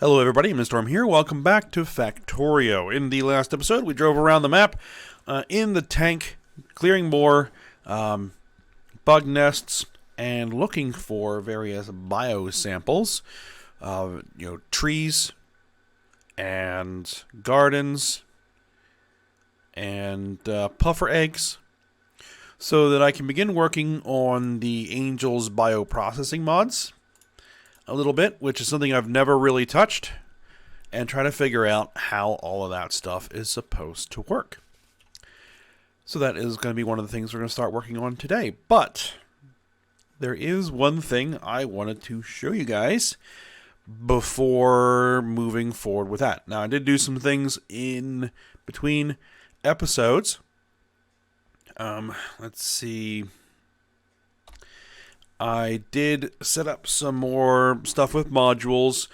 Hello everybody, Mr. Storm here. Welcome back to Factorio. In the last episode, we drove around the map in the tank, clearing more bug nests and looking for various biosamples, trees and gardens and puffer eggs, so that I can begin working on the Angel's bioprocessing mods a little bit, which is something I've never really touched, and try to figure out how all of that stuff is supposed to work. So that is going to be one of the things we're going to start working on today. But there is one thing I wanted to show you guys before moving forward with that. Now, I did do some things in between episodes. Let's see. I did set up some more stuff with modules,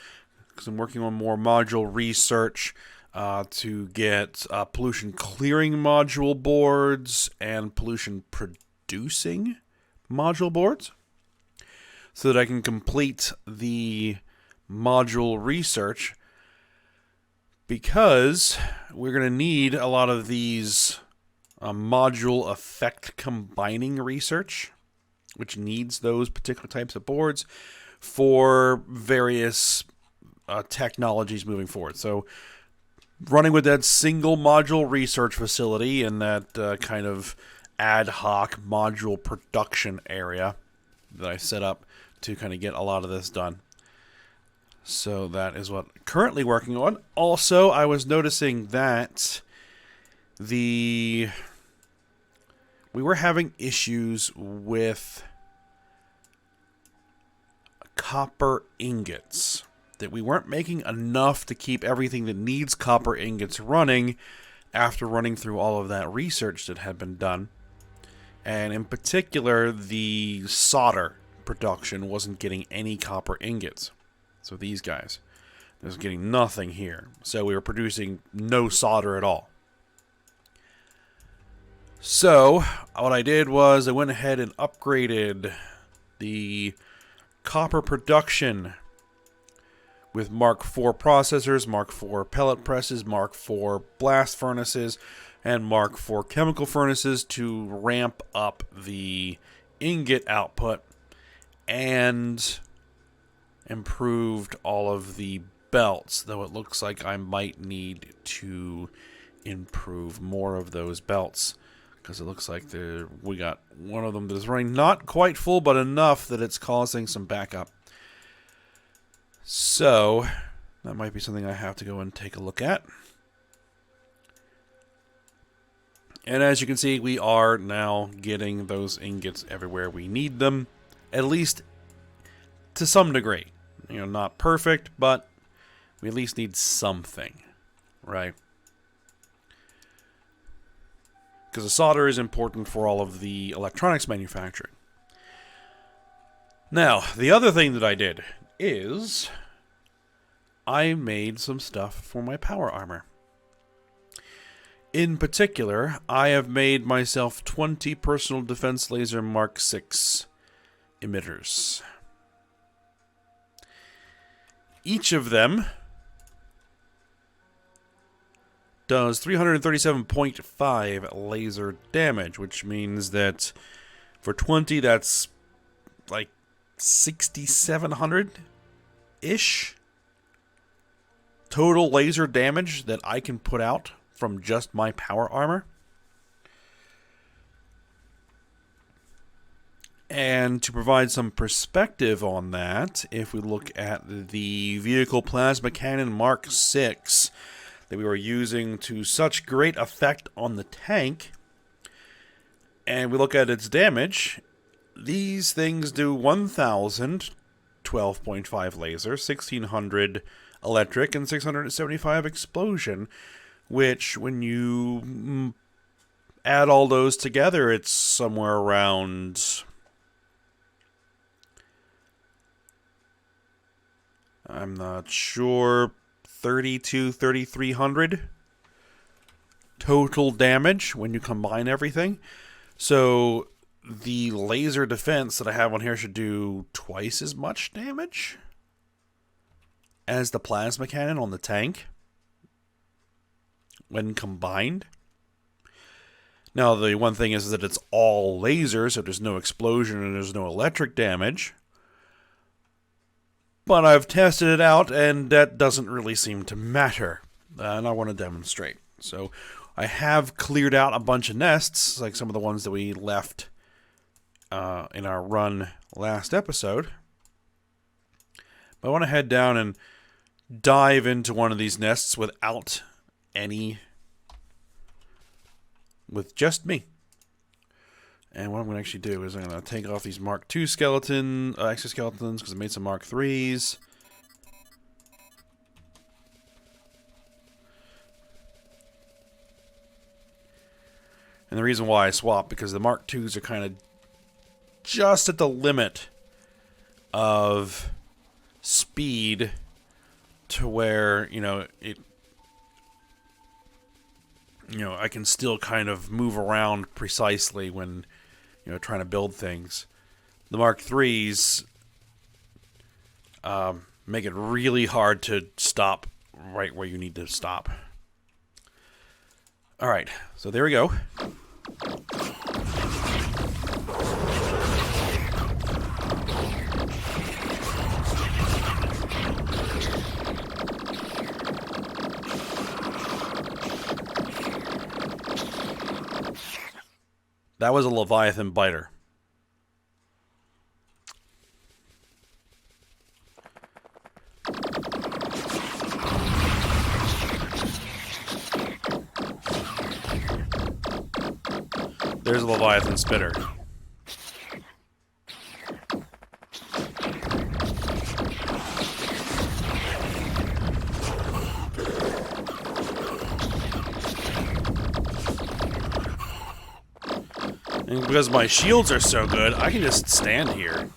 because I'm working on more module research to get pollution clearing module boards and pollution producing module boards, so that I can complete the module research, because we're going to need a lot of these module effect combining research, which needs those particular types of boards for various technologies moving forward. So running with that single module research facility and that kind of ad hoc module production area that I set up to kind of get a lot of this done. So that is what I'm currently working on. Also, I was noticing that we were having issues with copper ingots, that we weren't making enough to keep everything that needs copper ingots running after running through all of that research that had been done. And in particular, the solder production wasn't getting any copper ingots. So these guys, they was getting nothing here. So we were producing no solder at all. So what I did was I went ahead and upgraded the copper production with Mark IV processors, Mark IV pellet presses, Mark IV blast furnaces, and Mark IV chemical furnaces to ramp up the ingot output, and improved all of the belts, though it looks like I might need to improve more of those belts, because it looks like we got one of them that's running not quite full, but enough that it's causing some backup. So that might be something I have to go and take a look at. And as you can see, we are now getting those ingots everywhere we need them, at least to some degree. Not perfect, but we at least need something, right? Because the solder is important for all of the electronics manufacturing. Now, the other thing that I did is I made some stuff for my power armor. In particular, I have made myself 20 personal defense laser Mark VI emitters. Each of them does 337.5 laser damage, which means that for 20, that's like 6,700-ish total laser damage that I can put out from just my power armor. And to provide some perspective on that, if we look at the vehicle plasma cannon Mark VI that we were using to such great effect on the tank, and we look at its damage, these things do 1,000 12.5 laser, 1,600 electric, and 675 explosion, which when you add all those together, it's somewhere around, I'm not sure, 3,300 total damage when you combine everything. So the laser defense that I have on here should do twice as much damage. as the plasma cannon on the tank when combined. Now, the one thing is that it's all laser, so there's no explosion and there's no electric damage. But I've tested it out, and that doesn't really seem to matter. And I want to demonstrate. So I have cleared out a bunch of nests, like some of the ones that we left in our run last episode. But I want to head down and dive into one of these nests with just me. And what I'm going to actually do is I'm going to take off these Mark II exoskeletons, because I made some Mark IIIs. And the reason why I swapped, because the Mark IIs are kind of just at the limit of speed to where, I can still kind of move around precisely when, trying to build things. The Mark IIIs make it really hard to stop right where you need to stop. Alright, so there we go. That was a Leviathan biter. There's a Leviathan spitter. And because my shields are so good, I can just stand here.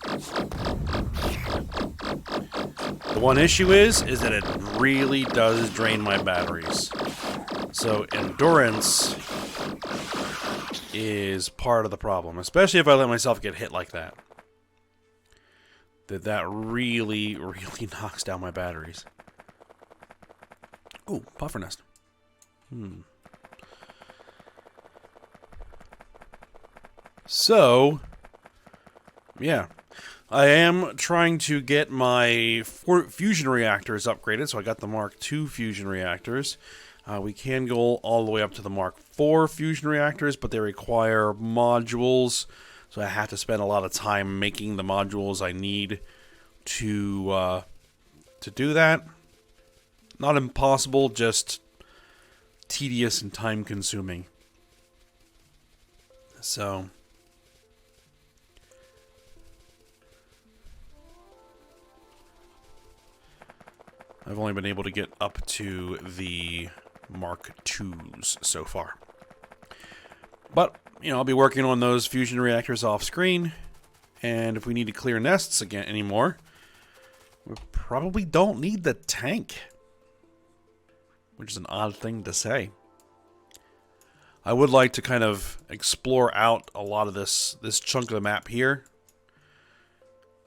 The one issue is that it really does drain my batteries. So endurance is part of the problem, especially if I let myself get hit like that. That really, really knocks down my batteries. Ooh, puffer nest. So, yeah. I am trying to get my fusion reactors upgraded, so I got the Mark II fusion reactors. We can go all the way up to the Mark IV fusion reactors, but they require modules, so I have to spend a lot of time making the modules I need to do that. Not impossible, just tedious and time-consuming. So I've only been able to get up to the Mark IIs so far. But, I'll be working on those fusion reactors off screen. And if we need to clear nests again anymore, we probably don't need the tank. Which is an odd thing to say. I would like to kind of explore out a lot of this chunk of the map here.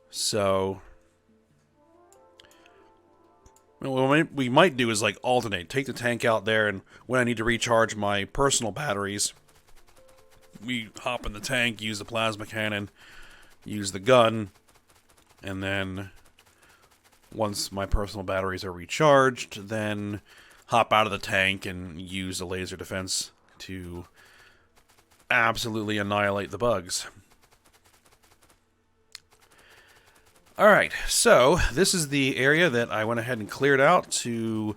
So what we might do is like alternate. Take the tank out there, and when I need to recharge my personal batteries, we hop in the tank, use the plasma cannon, use the gun, and then once my personal batteries are recharged, then hop out of the tank and use the laser defense to absolutely annihilate the bugs. Alright, so this is the area that I went ahead and cleared out to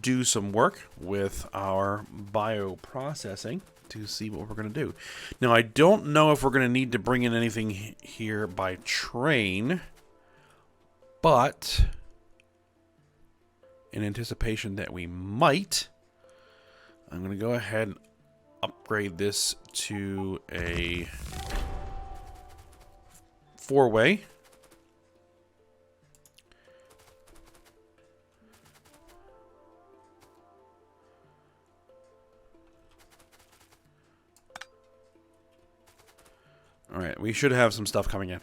do some work with our bioprocessing to see what we're going to do. Now, I don't know if we're going to need to bring in anything here by train, but in anticipation that we might, I'm going to go ahead and upgrade this to a 4-way. Alright, we should have some stuff coming in.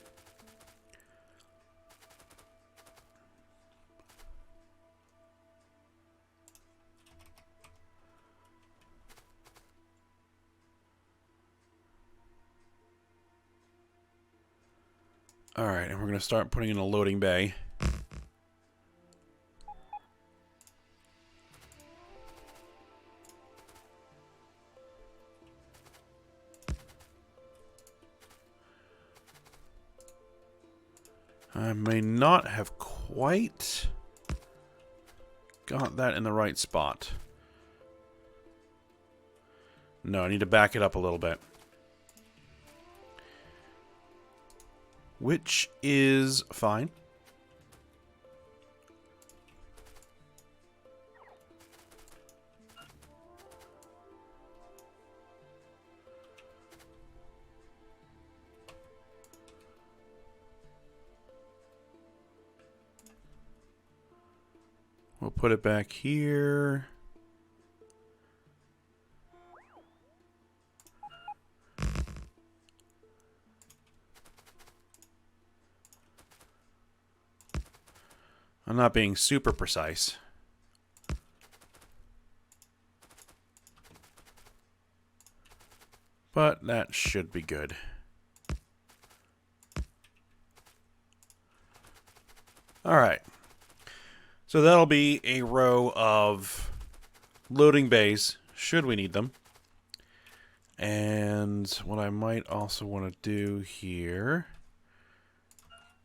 Alright, and we're going to start putting in a loading bay. I may not have quite got that in the right spot. No, I need to back it up a little bit. Which is fine. We'll put it back here. I'm not being super precise. But that should be good. All right. So that'll be a row of loading bays, should we need them. And what I might also want to do here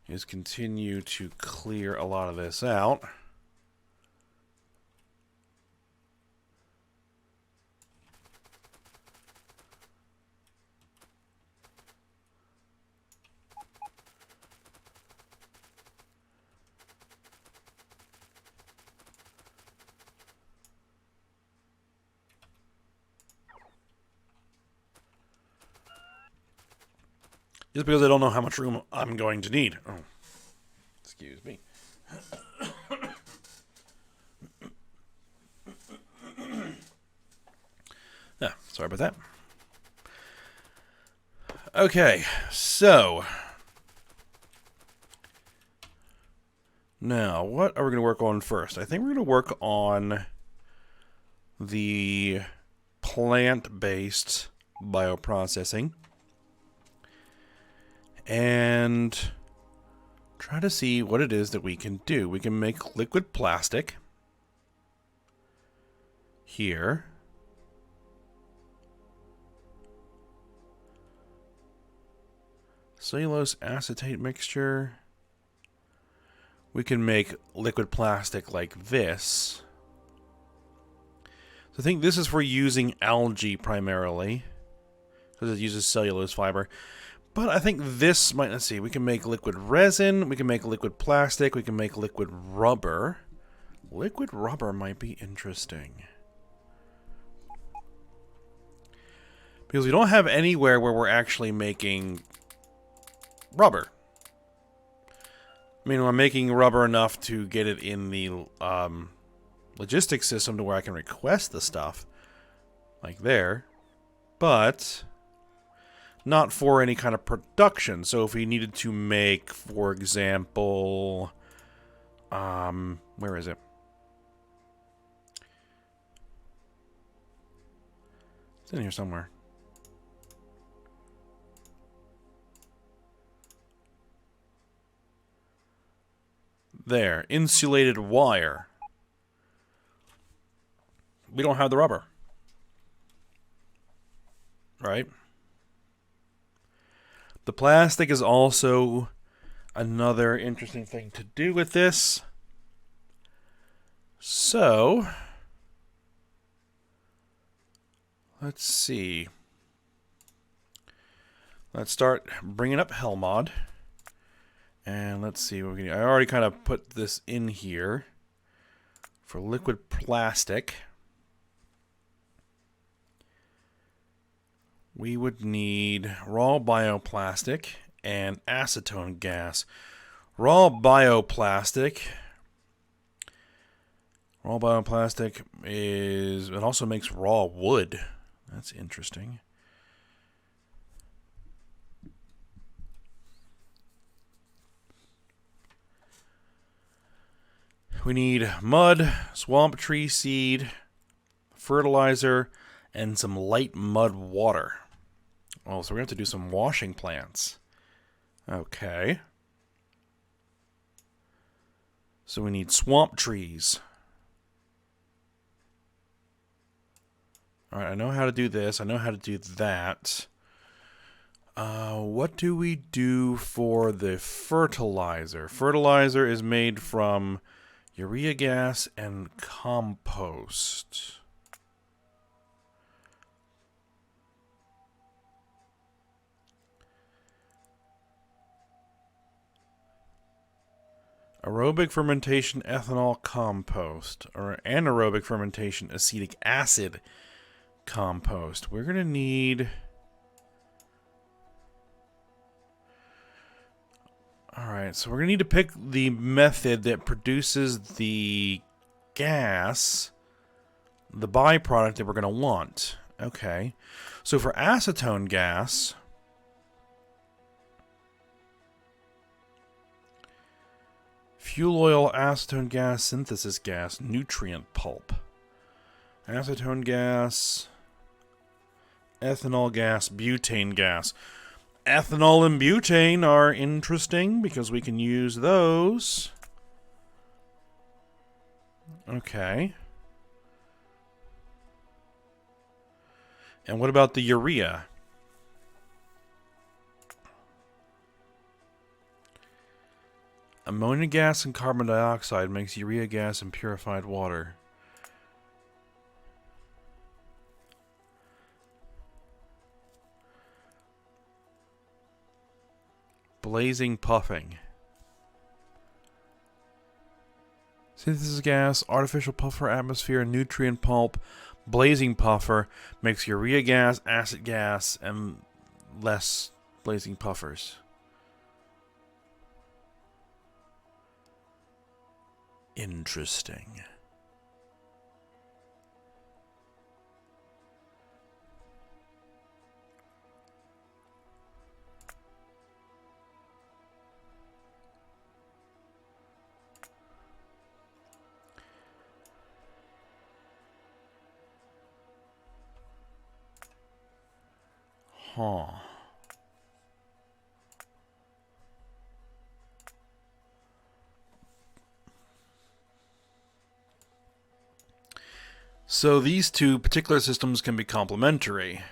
is continue to clear a lot of this out. Just because I don't know how much room I'm going to need. Oh, excuse me. Yeah, sorry about that. Okay, so now what are we going to work on first? I think we're going to work on the plant-based bioprocessing. And try to see what it is that we can do. We can make liquid plastic here. Cellulose acetate mixture. We can make liquid plastic like this. So I think this is for using algae primarily, because it uses cellulose fiber. But I think this might, let's see, we can make liquid resin, we can make liquid plastic, we can make liquid rubber. Liquid rubber might be interesting. Because we don't have anywhere where we're actually making rubber. I mean, I'm making rubber enough to get it in the logistics system to where I can request the stuff. Like there. But not for any kind of production. So if we needed to make, for example, where is it? It's in here somewhere. There, insulated wire. We don't have the rubber. Right? The plastic is also another interesting thing to do with this. So, let's see. Let's start bringing up Helmod. And let's see what we can do. I already kind of put this in here for liquid plastic. We would need raw bioplastic and acetone gas. Raw bioplastic is, it also makes raw wood. That's interesting. We need mud, swamp tree seed, fertilizer, and some light mud water. Oh, so we're going to have to do some washing plants. Okay. So we need swamp trees. All right, I know how to do this. I know how to do that. What do we do for the fertilizer? Fertilizer is made from urea gas and compost. Aerobic fermentation ethanol compost, or anaerobic fermentation acetic acid compost. We're going to need... Alright, so we're going to need to pick the method that produces the gas, the byproduct that we're going to want. Okay, so for acetone gas... Fuel oil, acetone gas, synthesis gas, nutrient pulp. Acetone gas, ethanol gas, butane gas. Ethanol and butane are interesting because we can use those. Okay. And what about the urea? Ammonia gas and carbon dioxide makes urea gas and purified water. Blazing puffing. Synthesis gas, artificial puffer atmosphere, nutrient pulp, blazing puffer makes urea gas, acid gas, and less blazing puffers. Interesting. Huh. So these two particular systems can be complementary.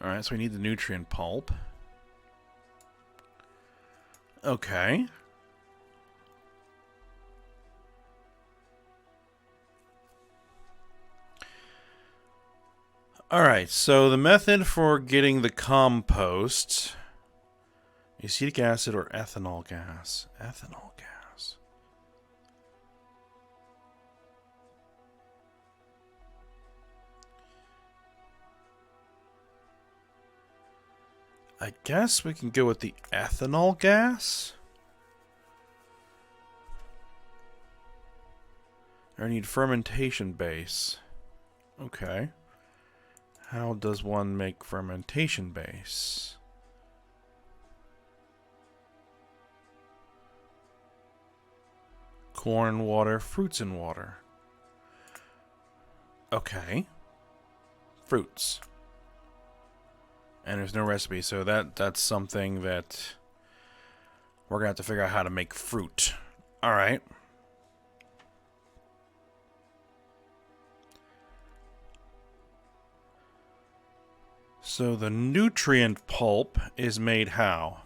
Alright, so we need the nutrient pulp. Okay. Alright, so the method for getting the compost, acetic acid or ethanol gas. Ethanol gas. I guess we can go with the ethanol gas. I need fermentation base. Okay. How does one make fermentation base? Corn and water, fruits and water. Okay. Fruits. And there's no recipe, so that's something that we're going to have to figure out how to make fruit. Alright. So the nutrient pulp is made how?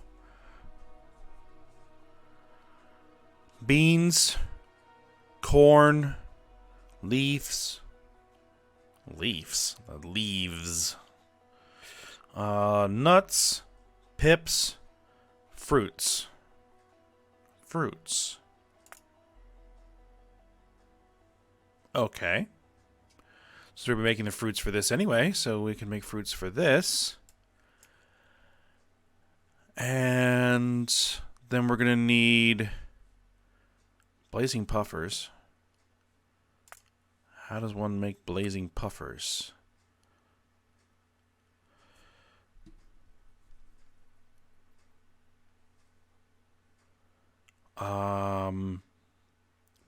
Beans, corn, leaves, nuts, pips, fruits. Okay. So we'll be making the fruits for this anyway, so we can make fruits for this. And then we're going to need blazing puffers. How does one make blazing puffers?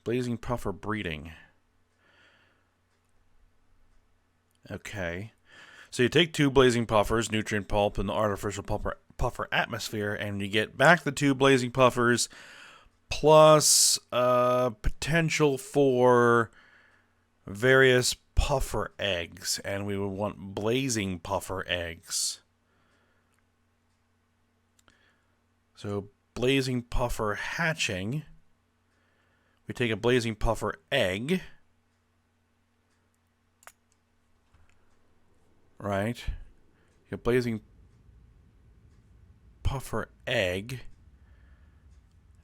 Blazing puffer breeding. Okay. So you take two blazing puffers, nutrient pulp, and the artificial puffer atmosphere, and you get back the two blazing puffers plus potential for various puffer eggs, and we would want blazing puffer eggs. So blazing puffer hatching, we take a blazing puffer egg, right? A blazing puffer egg,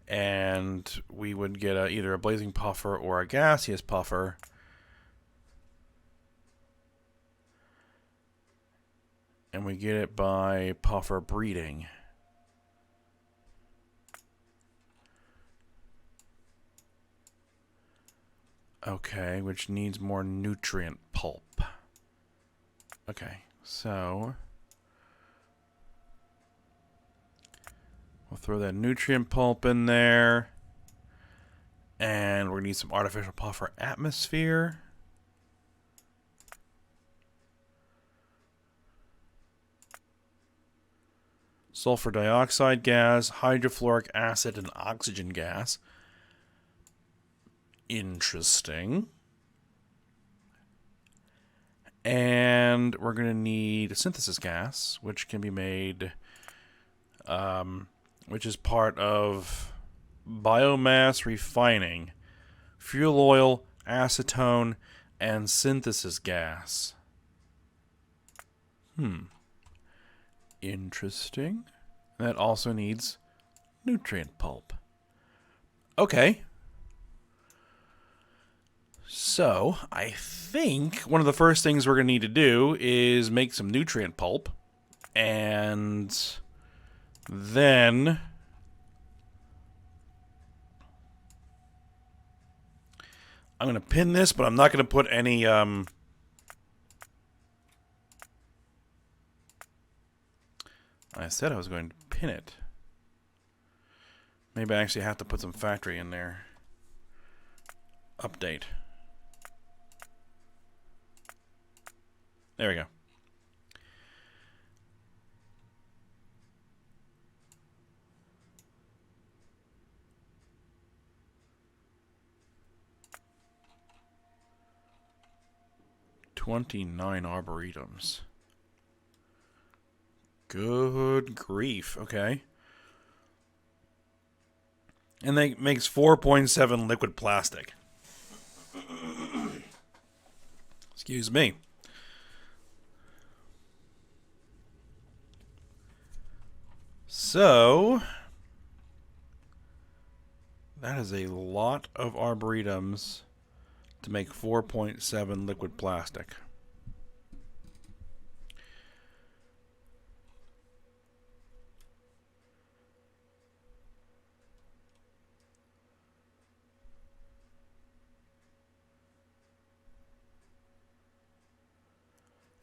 and we would get either a blazing puffer or a gaseous puffer. And we get it by puffer breeding. Okay, which needs more nutrient pulp. Okay, so we'll throw that nutrient pulp in there. And we're going to need some artificial puffer atmosphere. Sulfur dioxide gas, hydrofluoric acid, and oxygen gas. Interesting. And we're going to need a synthesis gas, which can be made, which is part of biomass refining, fuel oil, acetone, and synthesis gas. Interesting. That also needs nutrient pulp. Okay. So, I think one of the first things we're going to need to do is make some nutrient pulp. And then I'm going to pin this, but I'm not going to put any I said I was going to pin it. Maybe I actually have to put some factory in there. Update. There we go. "29 arboretums. Good grief. Okay. And that makes 4.7 liquid plastic. Excuse me. So, that is a lot of arboretums to make 4.7 liquid plastic.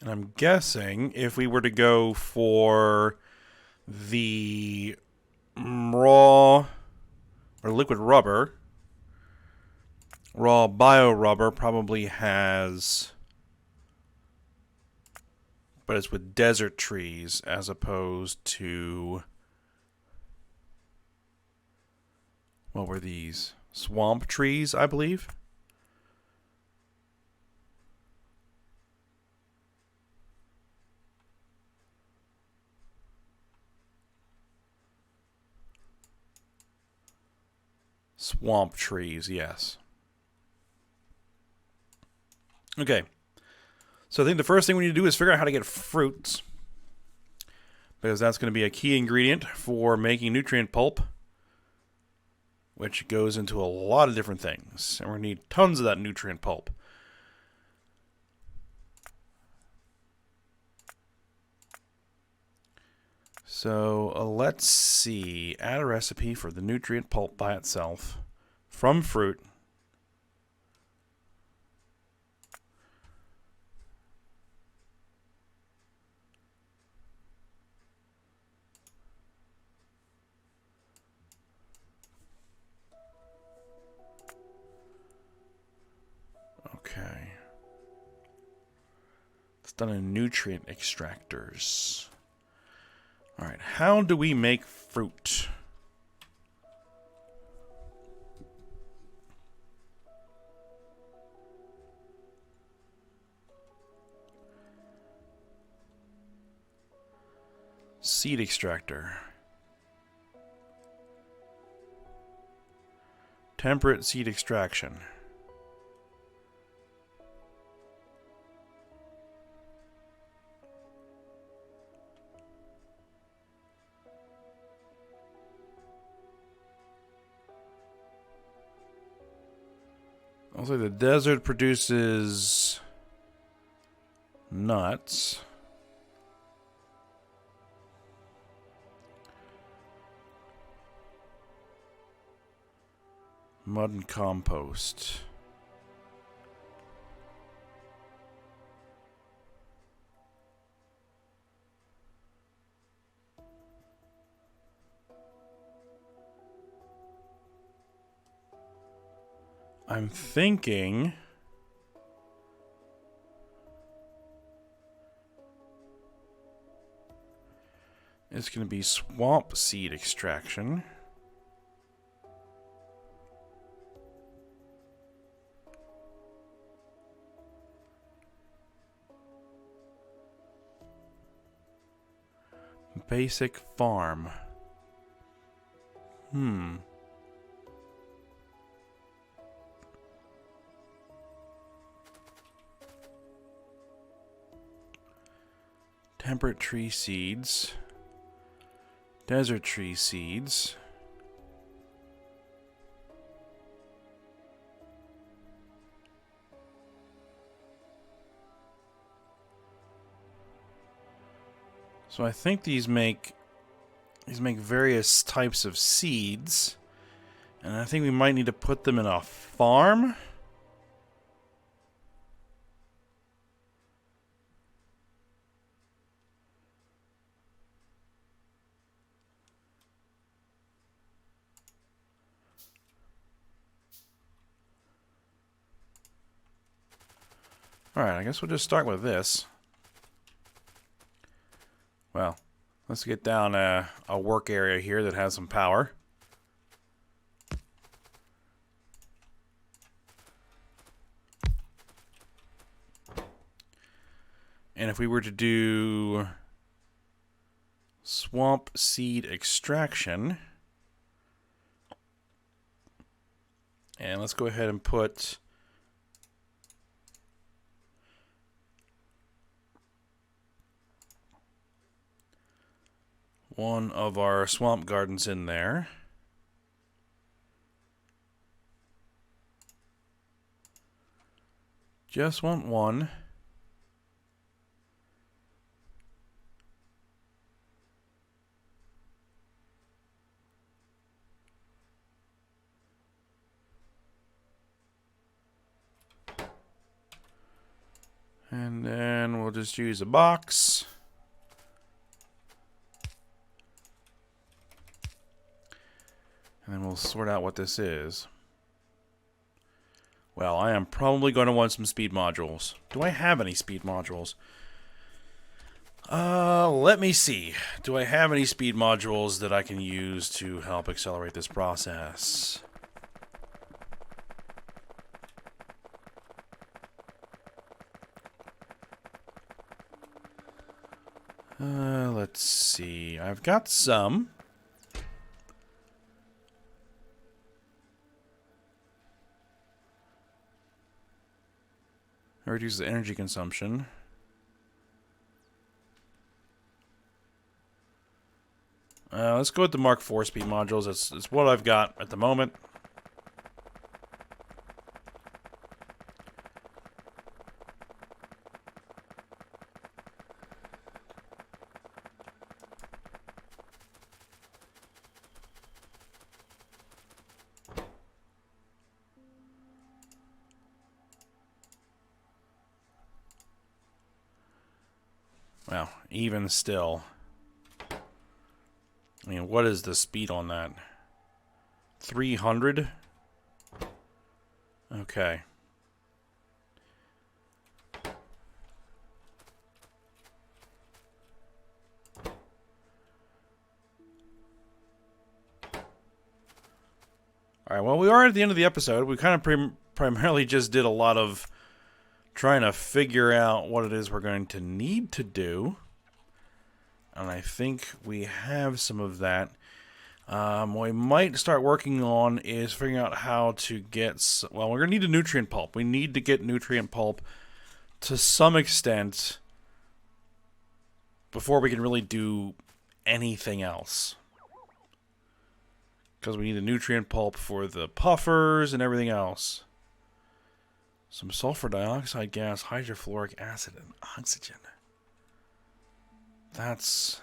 And I'm guessing if we were to go for the raw or liquid rubber, raw bio rubber probably has, but it's with desert trees as opposed to, what were these? Swamp trees, I believe. Swamp trees, yes. Okay. So I think the first thing we need to do is figure out how to get fruits, because that's going to be a key ingredient for making nutrient pulp, which goes into a lot of different things. And we're going to need tons of that nutrient pulp. So let's see. Add a recipe for the nutrient pulp by itself from fruit. Okay. It's done in nutrient extractors. Alright, how do we make fruit? Seed extractor. Temperate seed extraction. Also, the desert produces nuts. Mud and compost. I'm thinking it's going to be swamp seed extraction. Basic farm. Temperate tree seeds. Desert tree seeds. So I think these make various types of seeds, and I think we might need to put them in a farm. Alright, I guess we'll just start with this. Well, let's get down a work area here that has some power. And if we were to do swamp seed extraction, and let's go ahead and put one of our swamp gardens in there. Just want one. And then we'll just use a box. And then we'll sort out what this is. Well, I am probably going to want some speed modules. Do I have any speed modules? Let me see. Do I have any speed modules that I can use to help accelerate this process? Let's see. I've got some. Reduces the energy consumption. Let's go with the Mark IV speed modules. That's what I've got at the moment. Well, even still. I mean, what is the speed on that? 300? Okay. Alright, well, we are at the end of the episode. We kind of primarily just did a lot of trying to figure out what it is we're going to need to do. And I think we have some of that. What we might start working on is figuring out how to get... Well, we're going to need a nutrient pulp. We need to get nutrient pulp to some extent before we can really do anything else. Because we need a nutrient pulp for the puffers and everything else. Some sulfur dioxide gas, hydrofluoric acid, and oxygen. That's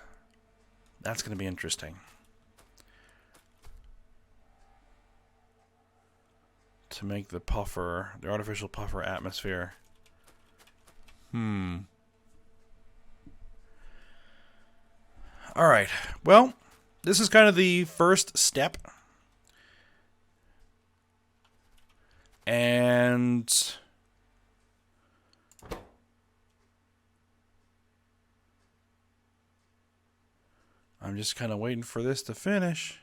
going to be interesting. To make the puffer, the artificial puffer atmosphere. Alright, well, this is kind of the first step. And I'm just kind of waiting for this to finish.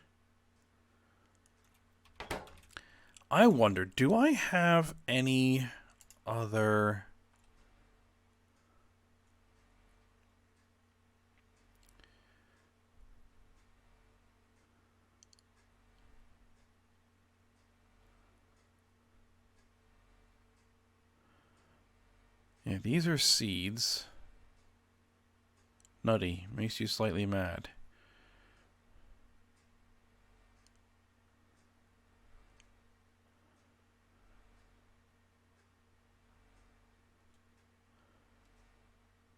I wonder, do I have any other... Yeah, these are seeds. Nutty. Makes you slightly mad.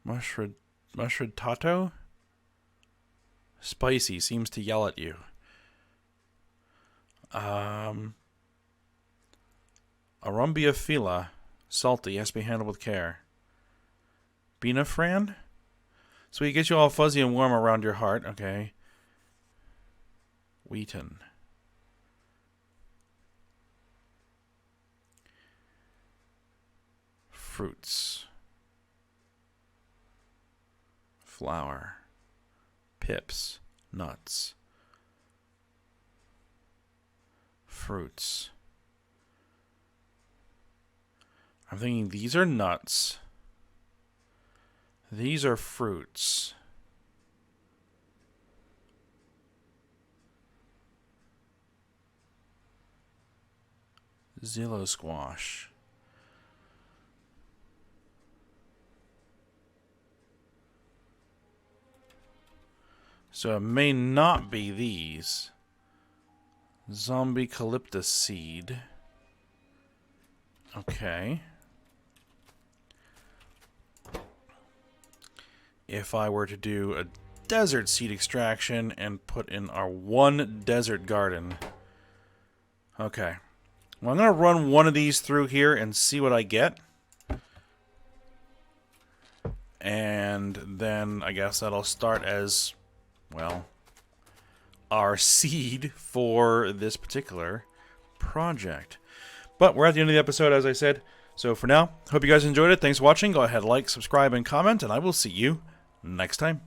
Mushroom tato? Spicy. Seems to yell at you. Arumbia fila. Salty. Has to be handled with care. Binafran? So he gets you all fuzzy and warm around your heart. Okay. Wheaton. Fruits. Flour. Pips. Nuts. Fruits. I'm thinking these are nuts. These are fruits. Zillow squash. So it may not be these. Zombie calyptus seed. Okay. If I were to do a desert seed extraction and put in our one desert garden. Okay. Well, I'm going to run one of these through here and see what I get. And then I guess that'll start as, well, our seed for this particular project. But we're at the end of the episode, as I said. So for now, hope you guys enjoyed it. Thanks for watching. Go ahead, like, subscribe, and comment, and I will see you next time.